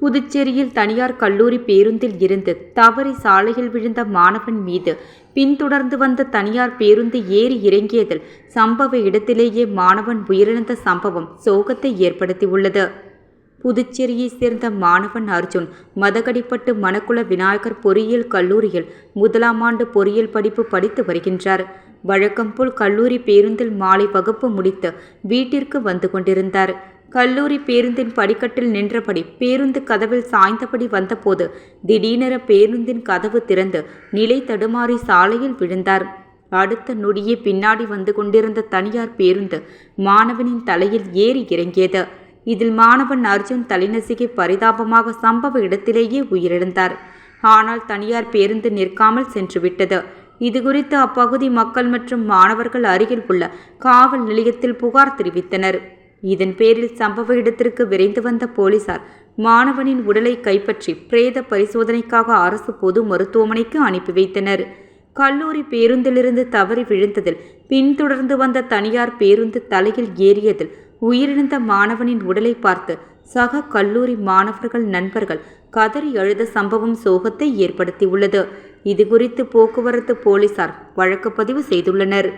புதுச்சேரியில் தனியார் கல்லூரி பேருந்தில் இருந்து தவறி சாலையில் விழுந்த மாணவன் மீது பின்தொடர்ந்து வந்த தனியார் பேருந்து ஏறி இறங்கியதில் சம்பவ இடத்திலேயே மாணவன் உயிரிழந்த சம்பவம் சோகத்தை ஏற்படுத்தியுள்ளது. புதுச்சேரியைச் சேர்ந்த மாணவன் அர்ஜுன் மதகடிப்பட்டு மணக்குள விநாயகர் பொறியியல் கல்லூரியில் 1ஆம் ஆண்டு பொறியியல் படிப்பு படித்து வருகின்றார். வழக்கம் போல் கல்லூரி பேருந்தில் மாலை வகுப்பு முடித்து வீட்டிற்கு வந்து கொண்டிருந்தார். கல்லூரி பேருந்தின் படிக்கட்டில் நின்றபடி பேருந்து கதவில் சாய்ந்தபடி வந்தபோது திடீரென பேருந்தின் கதவு திறந்து நிலை தடுமாறி சாலையில் விழுந்தார். அடுத்த நொடியே பின்னாடி வந்து கொண்டிருந்த தனியார் பேருந்து மாணவனின் தலையில் ஏறி இறங்கியது. இதில் மாணவன் அர்ஜுன் தலைநசுக்கி பரிதாபமாக சம்பவ இடத்திலேயே உயிரிழந்தார். ஆனால் தனியார் பேருந்து நிற்காமல் சென்றுவிட்டது. இதுகுறித்து அப்பகுதி மக்கள் மற்றும் மாணவர்கள் அருகில் உள்ள காவல் நிலையத்தில் புகார் தெரிவித்தனர். இதன் பேரில் சம்பவ இடத்திற்கு விரைந்து வந்த போலீசார் மாணவனின் உடலை கைப்பற்றி பிரேத பரிசோதனைக்காக அரசு பொது மருத்துவமனைக்கு அனுப்பி வைத்தனர். கல்லூரி பேருந்திலிருந்து தவறி விழுந்ததில் பின்தொடர்ந்து வந்த தனியார் பேருந்து தலையில் ஏறியதில் உயிரிழந்த மாணவனின் உடலை பார்த்து சக கல்லூரி மாணவர்கள் நண்பர்கள் கதறி அழுத சம்பவம் சோகத்தை ஏற்படுத்தியுள்ளது. இதுகுறித்து போக்குவரத்து போலீசார் வழக்கு பதிவு செய்துள்ளனர்.